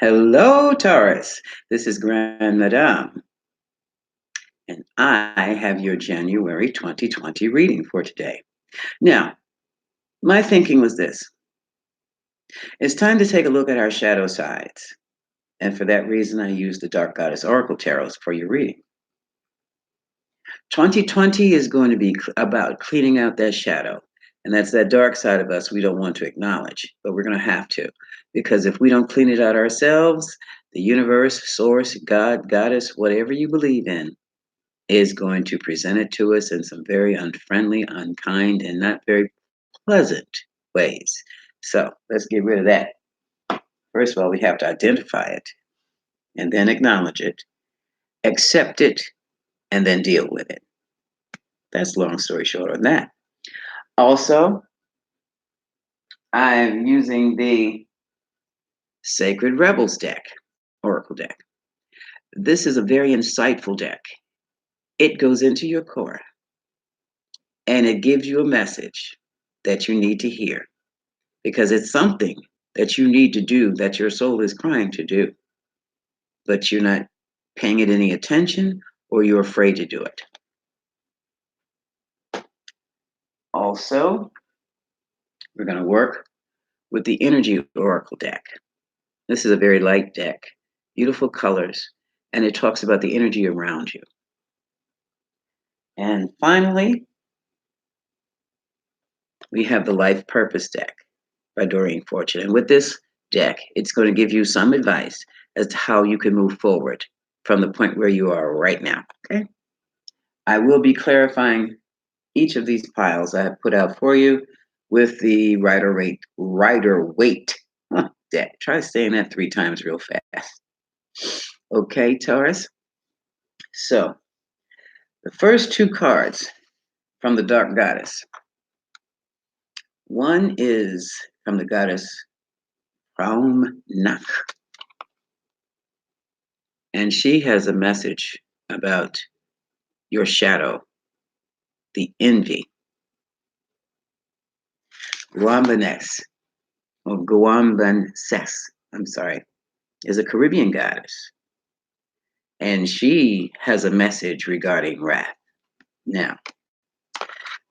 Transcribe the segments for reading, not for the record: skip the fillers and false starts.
Hello, Taurus. This is Grand Madame, and I have your January 2020 reading for today. Now, my thinking was this: it's time to take a look at our shadow sides. And for that reason, I use the Dark Goddess Oracle Tarots for your reading. 2020 is going to be about cleaning out that shadow. And that's that dark side of us we don't want to acknowledge, but we're going to have to. Because if we don't clean it out ourselves, the universe, source, God, goddess, whatever you believe in, is going to present it to us in some very unfriendly, unkind, and not very pleasant ways. So let's get rid of that. First of all, we have to identify it and then acknowledge it, accept it, and then deal with it. That's long story short on that. Also, I'm using the Sacred Rebels deck, Oracle deck. This is a very insightful deck. It goes into your core and it gives you a message that you need to hear because it's something that you need to do that your soul is crying to do, but you're not paying it any attention or you're afraid to do it. Also, we're going to work with the Energy Oracle deck. This is a very light deck, beautiful colors, and it talks about the energy around you. And finally, we have the Life Purpose deck by Doreen Fortune. And with this deck, it's going to give you some advice as to how you can move forward from the point where you are right now. Okay. I will be clarifying each of these piles I have put out for you with the rider weight deck. Try saying that 3 times real fast. Okay, Taurus. So the first 2 cards from the Dark Goddess. One is from the goddess Nak, and she has a message about your shadow, the envy. Guambanes, or Guambanses, I'm sorry, is a Caribbean goddess, and she has a message regarding wrath. Now,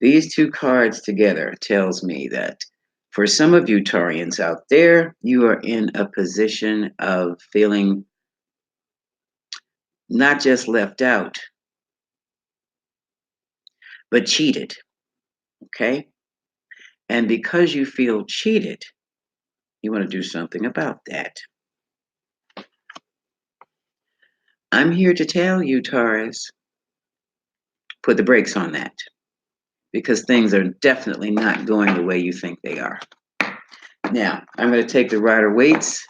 these 2 cards together tells me that for some of you Taurians out there, you are in a position of feeling not just left out, but cheated. Okay? And because you feel cheated, you want to do something about that. I'm here to tell you, Taurus, put the brakes on that because things are definitely not going the way you think they are. Now, I'm going to take the rider weights.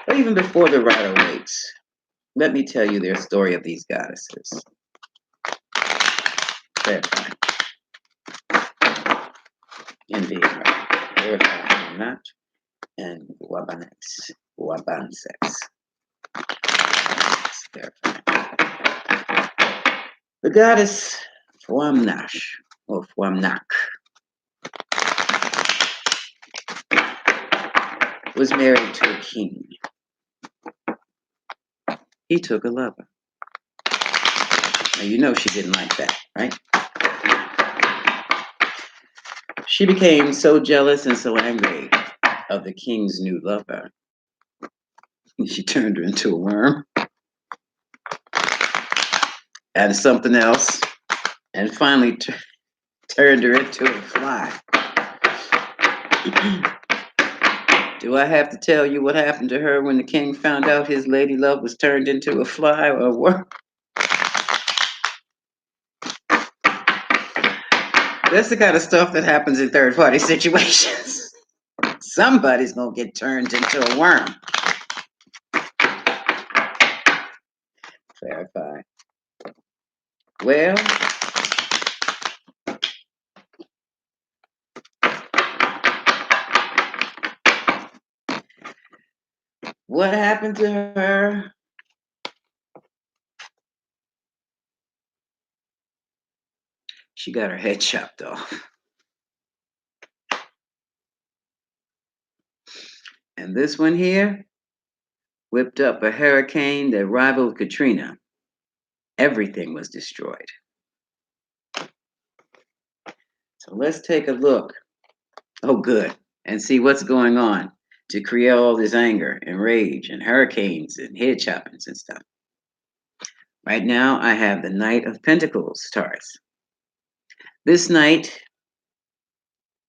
But even before the rider weights, let me tell you their story of these goddesses. Verify. Indeed, right. Verify or not. And Wabanex. Wabansex. Verify. The goddess Fuamnash, or Fuamnak, was married to a king. He took a lover. Now, you know she didn't like that, right? She became so jealous and so angry of the king's new lover. She turned her into a worm and something else, and finally turned her into a fly. Do I have to tell you what happened to her when the king found out his lady love was turned into a fly or a worm? That's the kind of stuff that happens in third-party situations. Somebody's gonna get turned into a worm. Verify. Well, what happened to her? She got her head chopped off. And this one here whipped up a hurricane that rivaled Katrina. Everything was destroyed. So let's take a look. Oh, good. And see what's going on to create all this anger and rage and hurricanes and head choppings and stuff. Right now, I have the Knight of Pentacles, Taurus. This knight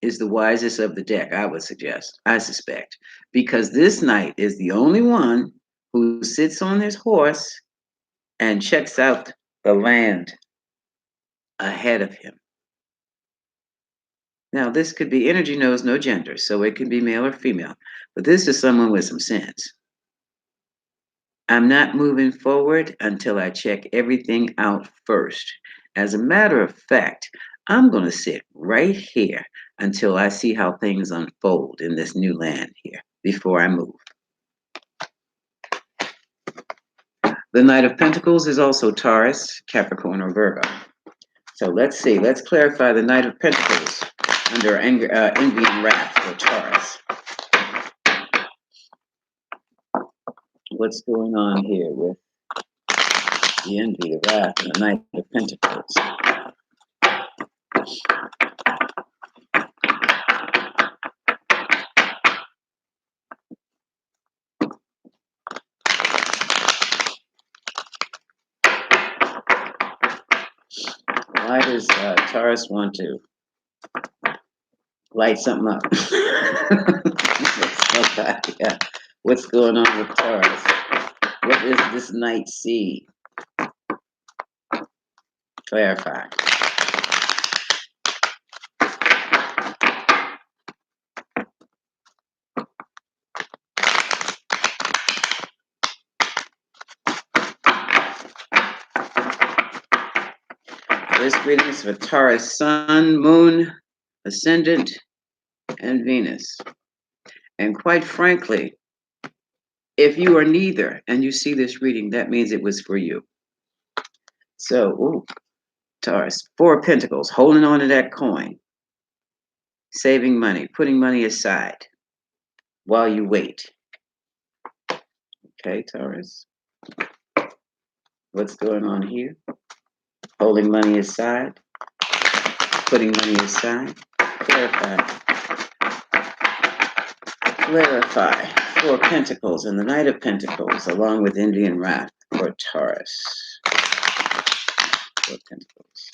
is the wisest of the deck, I would suggest, I suspect, because this knight is the only one who sits on his horse and checks out the land ahead of him. Now, this could be energy knows no gender, so it can be male or female, but this is someone with some sense. I'm not moving forward until I check everything out first. As a matter of fact, I'm going to sit right here until I see how things unfold in this new land here before I move. The Knight of Pentacles is also Taurus, Capricorn, or Virgo. So let's see. Let's clarify the Knight of Pentacles under envy and wrath for Taurus. What's going on here with the envy, the wrath, and the Knight of Pentacles? Why does Taurus want to light something up? Okay, yeah. What's going on with Taurus? What is this night see? Clarify. This reading is for Taurus Sun, Moon, Ascendant, and Venus. And quite frankly, if you are neither and you see this reading, that means it was for you. So, Taurus, Four of Pentacles, holding on to that coin, saving money, putting money aside while you wait. Okay, Taurus. What's going on here? Holding money aside, putting money aside. Clarify. Clarify. Four of Pentacles and the Knight of Pentacles, along with Indian wrath for Taurus. Four of Pentacles.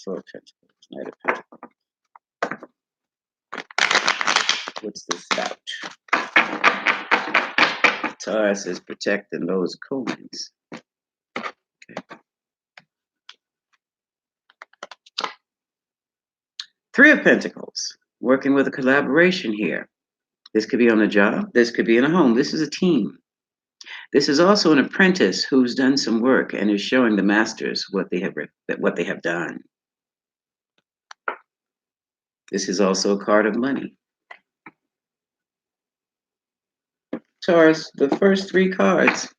Four of Pentacles, Knight of Pentacles. What's this about? Taurus is protecting those coins. Okay. Three of Pentacles, working with a collaboration here. This could be on a job. This could be in a home. This is a team. This is also an apprentice who's done some work and is showing the masters what they have done. This is also a card of money. Taurus, the first three cards.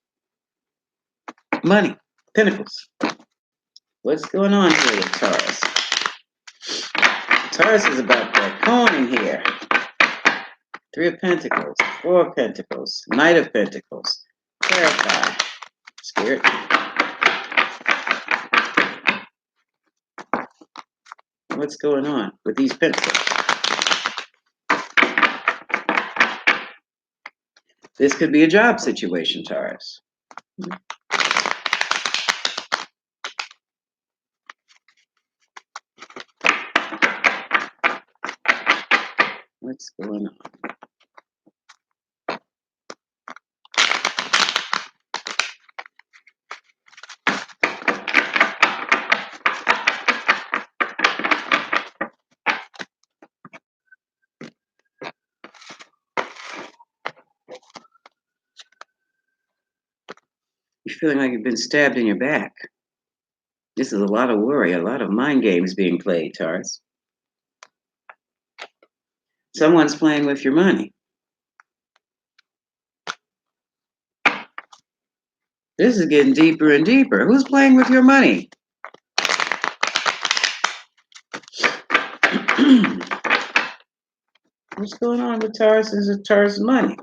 Money, Pentacles. What's going on here with Taurus? Taurus is about that coin here. Three of Pentacles, Four of Pentacles, Knight of Pentacles. Clarify. Spirit. What's going on with these pentacles? This could be a job situation, Taurus. What's going on? You're feeling like you've been stabbed in your back. This is a lot of worry, a lot of mind games being played, Taurus. Someone's playing with your money. This is getting deeper and deeper. Who's playing with your money? What's going on with Taurus? Is it Taurus money?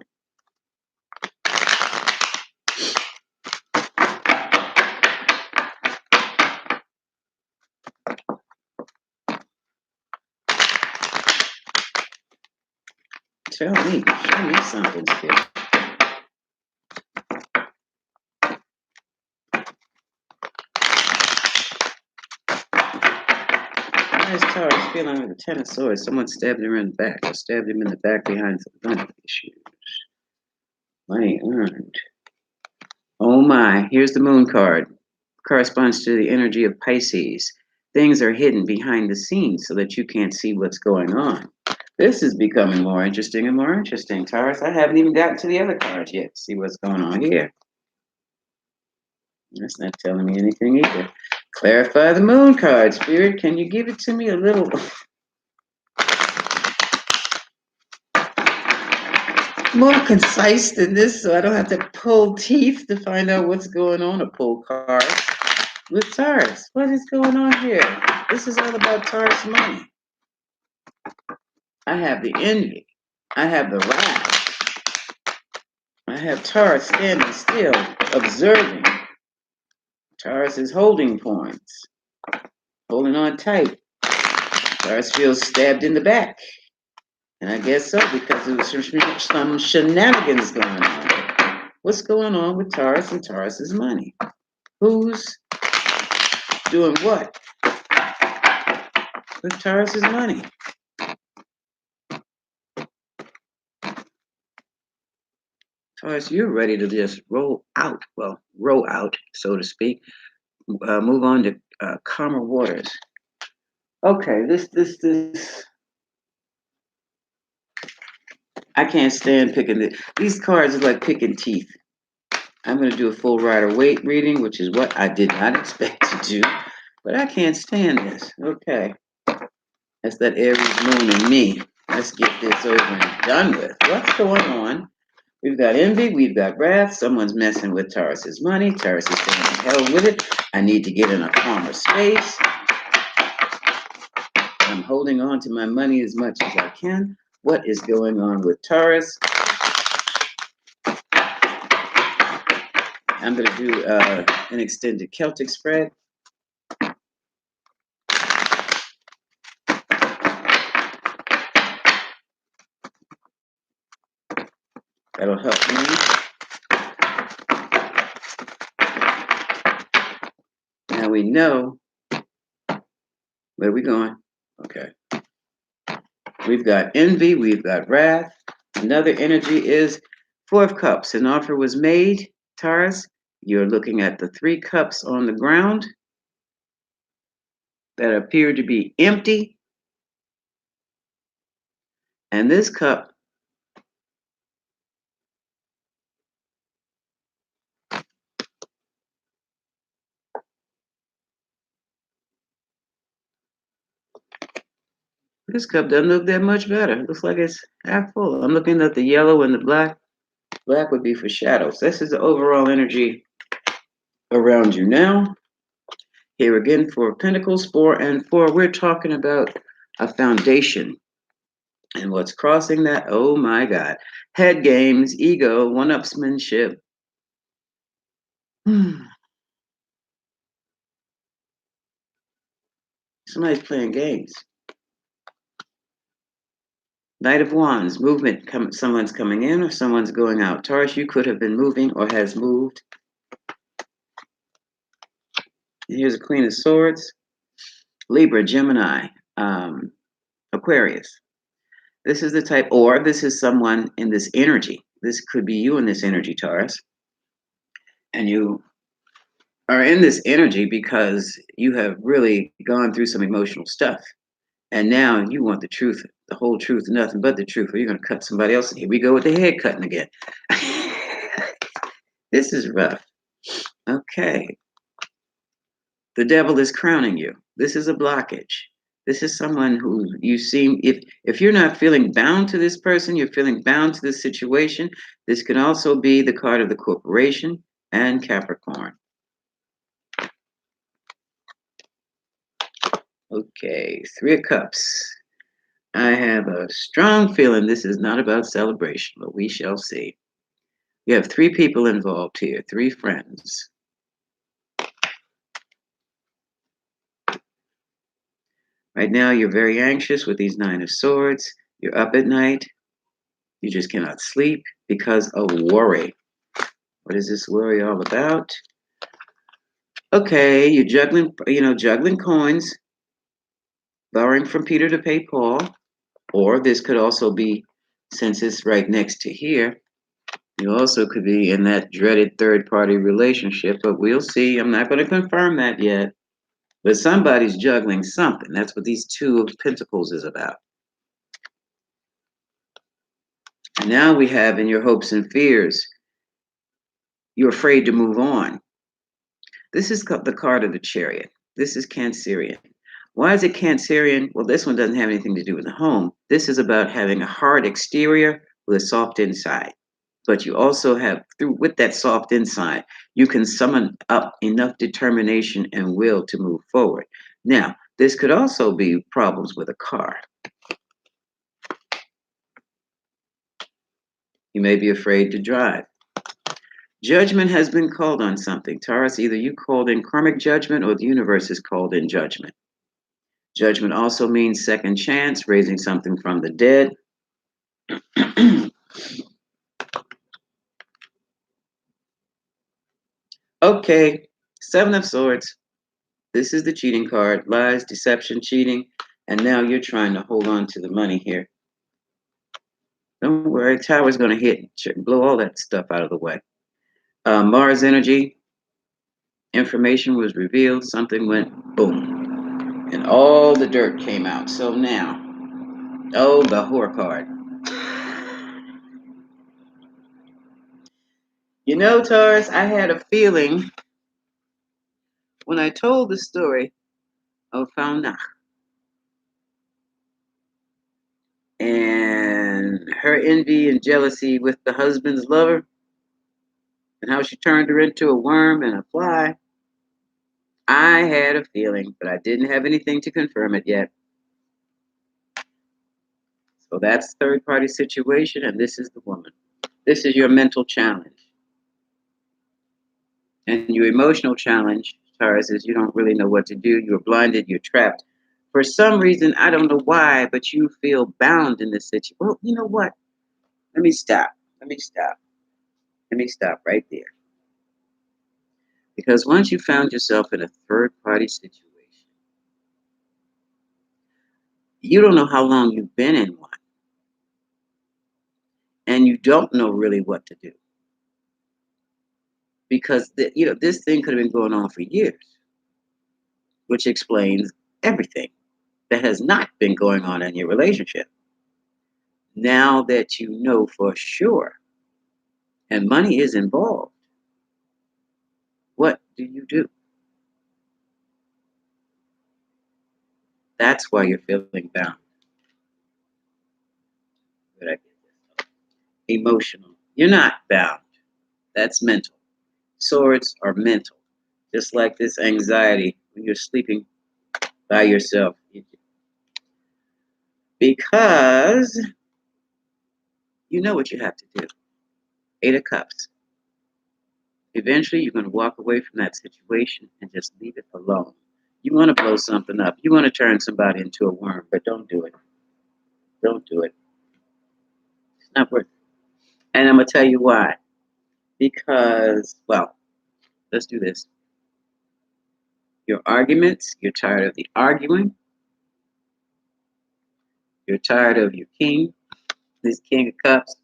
Tell me, show me something, Skip. Why is Taurus feeling like a Ten of Swords? Someone stabbed him in the back, or stabbed him in the back behind some money issues. Money earned. Oh my, here's the moon card. Corresponds to the energy of Pisces. Things are hidden behind the scenes so that you can't see what's going on. This is becoming more interesting and more interesting, Taurus. I haven't even gotten to the other cards yet. See what's going on here. That's not telling me anything either. Clarify the moon card, Spirit. Can you give it to me a little? More concise than this, so I don't have to pull teeth to find out what's going on or pull cards. With Taurus, what is going on here? This is all about Taurus money. I have the envy. I have the wrath. I have Taurus standing still, observing. Taurus is holding points, holding on tight. Taurus feels stabbed in the back. And I guess so, because there was some shenanigans going on. What's going on with Taurus and Taurus's money? Who's doing what with Taurus's money? Taurus, you're ready to just roll out, so to speak. Move on to calmer waters. Okay, this. I can't stand picking these cards are like picking teeth. I'm going to do a full Rider-Waite reading, which is what I did not expect to do, but I can't stand this. Okay, that's that Aries moon in me. Let's get this over and done with. What's going on? We've got envy, we've got wrath. Someone's messing with Taurus's money. Taurus is saying, hell with it. I need to get in a calmer space. I'm holding on to my money as much as I can. What is going on with Taurus? I'm going to do an extended Celtic spread. That'll help me. Now we know where we going. Okay. We've got envy, we've got wrath. Another energy is Four of Cups. An offer was made, Taurus. You're looking at the 3 cups on the ground that appear to be empty. And this cup doesn't look that much better. It looks like it's half full. I'm looking at the yellow and the black. Black would be for shadows. This is the overall energy around you now. Here again for Pentacles 4 and 4. We're talking about a foundation. And what's crossing that? Oh my God. Head games, ego, one-upsmanship. Somebody's playing games. Knight of Wands, movement. Someone's coming in or someone's going out. Taurus, you could have been moving or has moved. And here's a Queen of Swords. Libra, Gemini, Aquarius. This is the type, or this is someone in this energy. This could be you in this energy, Taurus. And you are in this energy because you have really gone through some emotional stuff. And now you want the truth, the whole truth, nothing but the truth, or you're going to cut somebody else. Here we go with the head cutting again. This is rough. Okay. The devil is crowning you. This is a blockage. This is someone who you seem, if you're not feeling bound to this person, you're feeling bound to this situation. This can also be the card of the corporation. and Capricorn. Okay, Three of Cups. I have a strong feeling this is not about celebration, but we shall see. You have three people involved here, three friends. Right now, you're very anxious with these Nine of Swords. You're up at night. You just cannot sleep because of worry. What is this worry all about? Okay, you're juggling coins, borrowing from Peter to pay Paul, or this could also be, since it's right next to here, you also could be in that dreaded third party relationship, but we'll see. I'm not going to confirm that yet. But somebody's juggling something. That's what these Two of Pentacles is about. And now we have in your hopes and fears, you're afraid to move on. This is the card of the Chariot. This is Cancerian. Why is it Cancerian? Well, this one doesn't have anything to do with the home. This is about having a hard exterior with a soft inside. But you also have, with that soft inside, you can summon up enough determination and will to move forward. Now, this could also be problems with a car. You may be afraid to drive. Judgment has been called on something. Taurus, either you called in karmic judgment or the universe is called in judgment. Judgment also means second chance, raising something from the dead. Okay, Seven of Swords. This is the cheating card. Lies, deception, cheating. And now you're trying to hold on to the money here. Don't worry, Tower's going to hit, blow all that stuff out of the way. Mars energy, information was revealed, something went boom, and all the dirt came out. So now, oh, the whore card. You know, Taurus, I had a feeling when I told the story of Fauna and her envy and jealousy with the husband's lover and how she turned her into a worm and a fly. I had a feeling, but I didn't have anything to confirm it yet. So that's third party situation, and this is the woman. This is your mental challenge. And your emotional challenge, Taurus, is you don't really know what to do. You're blinded, you're trapped. For some reason, I don't know why, but you feel bound in this situation. Well, you know what? Let me stop. Let me stop. Let me stop right there. Because once you found yourself in a third party situation, you don't know how long you've been in one. And you don't know really what to do. Because this thing could have been going on for years, which explains everything that has not been going on in your relationship. Now that you know for sure, and money is involved, what do you do? That's why you're feeling bound. Did I get this? Emotional. You're not bound. That's mental. Swords are mental. Just like this anxiety when you're sleeping by yourself. Because you know what you have to do. Eight of Cups. Eventually, you're going to walk away from that situation and just leave it alone. You want to blow something up. You want to turn somebody into a worm, but don't do it. Don't do it. It's not worth it. And I'm going to tell you why. Because, well, let's do this. Your arguments, you're tired of the arguing. You're tired of your king, this King of Cups,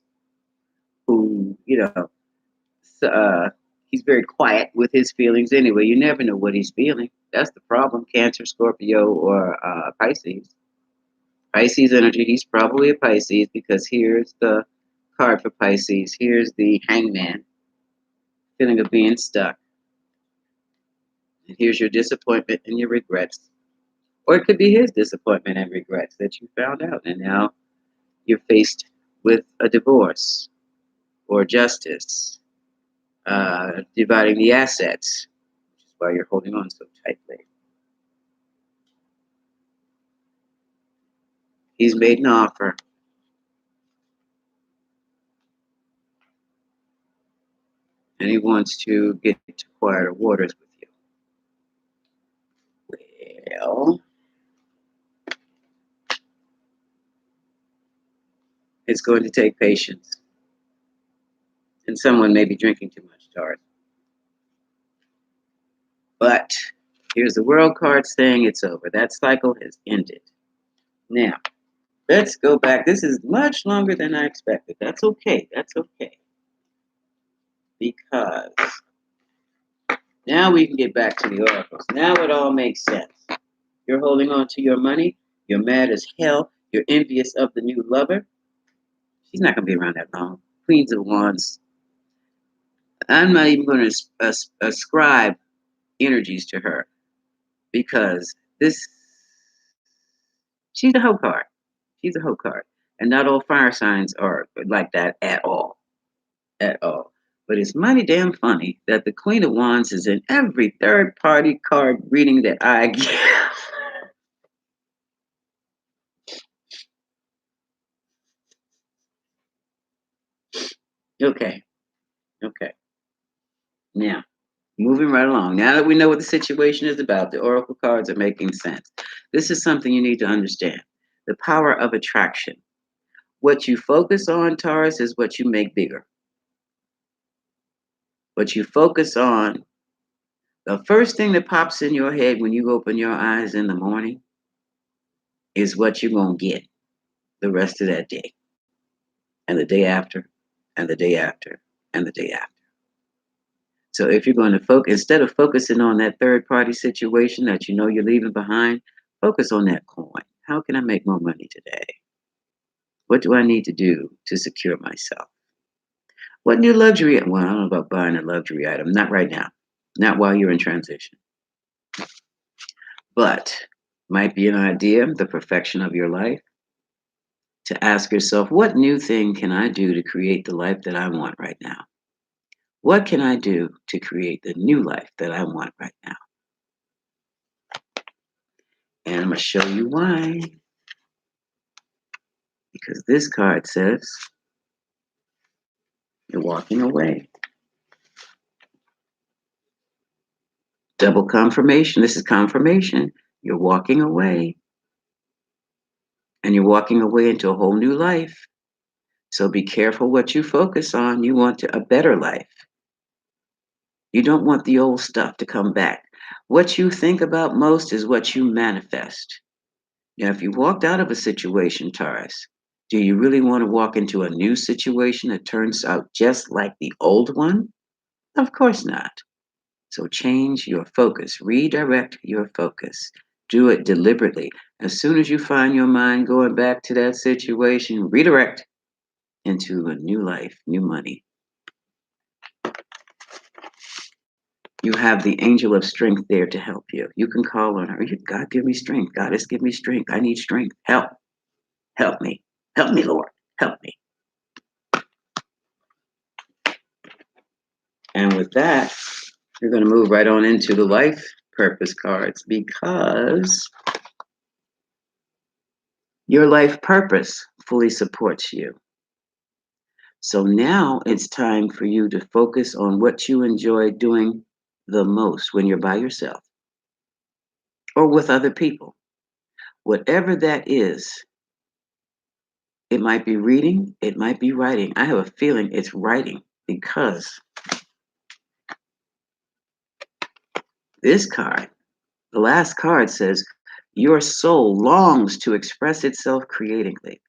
who, he's very quiet with his feelings anyway. You never know what he's feeling. That's the problem. Cancer, Scorpio, or Pisces. Pisces energy, he's probably a Pisces because here's the card for Pisces. Here's the Hangman, feeling of being stuck. And here's your disappointment and your regrets. Or it could be his disappointment and regrets that you found out. And now you're faced with a divorce or justice. dividing the assets, which is why you're holding on so tightly. He's made an offer, and he wants to get to quieter waters with you. Well, it's going to take patience, and someone may be drinking too much, Taurus. But here's the world card saying it's over. That cycle has ended. Now, let's go back. This is much longer than I expected. That's okay. That's okay. Because now we can get back to the oracles. Now it all makes sense. You're holding on to your money. You're mad as hell. You're envious of the new lover. She's not going to be around that long. Queens of Wands. I'm not even going to ascribe energies to her because this, she's a hoe card. She's a hoe card. And not all fire signs are like that at all. At all. But it's mighty damn funny that the Queen of Wands is in every third party card reading that I give. Okay. Okay. Now, moving right along. Now that we know what the situation is about, the oracle cards are making sense. This is something you need to understand. The power of attraction. What you focus on, Taurus, is what you make bigger. What you focus on, the first thing that pops in your head when you open your eyes in the morning is what you're going to get the rest of that day, and the day after, and the day after, and the day after. So if you're going to focus, instead of focusing on that third party situation that you know you're leaving behind, focus on that coin. How can I make more money today? What do I need to do to secure myself? What new luxury? Well, I don't know about buying a luxury item. Not right now. Not while you're in transition. But might be an idea, the perfection of your life, to ask yourself, what new thing can I do to create the life that I want right now? What can I do to create the new life that I want right now? And I'm going to show you why. Because this card says you're walking away. Double confirmation. This is confirmation. You're walking away. And you're walking away into a whole new life. So be careful what you focus on. You want a better life. You don't want the old stuff to come back. What you think about most is what you manifest. Now, if you walked out of a situation, Taurus, do you really want to walk into a new situation that turns out just like the old one? Of course not. So change your focus, redirect your focus. Do it deliberately. As soon as you find your mind going back to that situation, redirect into a new life, new money. You have the angel of strength there to help you. You can call on her. God, give me strength. Goddess, give me strength. I need strength. Help. Help me. Help me, Lord. Help me. And with that, we're going to move right on into the life purpose cards because your life purpose fully supports you. So now it's time for you to focus on what you enjoy doing the most when you're by yourself or with other people. Whatever that is, it might be reading, it might be writing. I have a feeling it's writing because this card, the last card says, your soul longs to express itself creatively.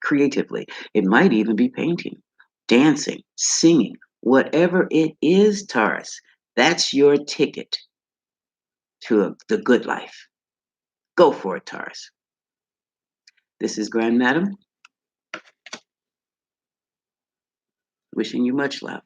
It might even be painting, dancing, singing, whatever it is, Taurus. That's your ticket to the good life. Go for it, Taurus. This is Grand Madam, wishing you much love.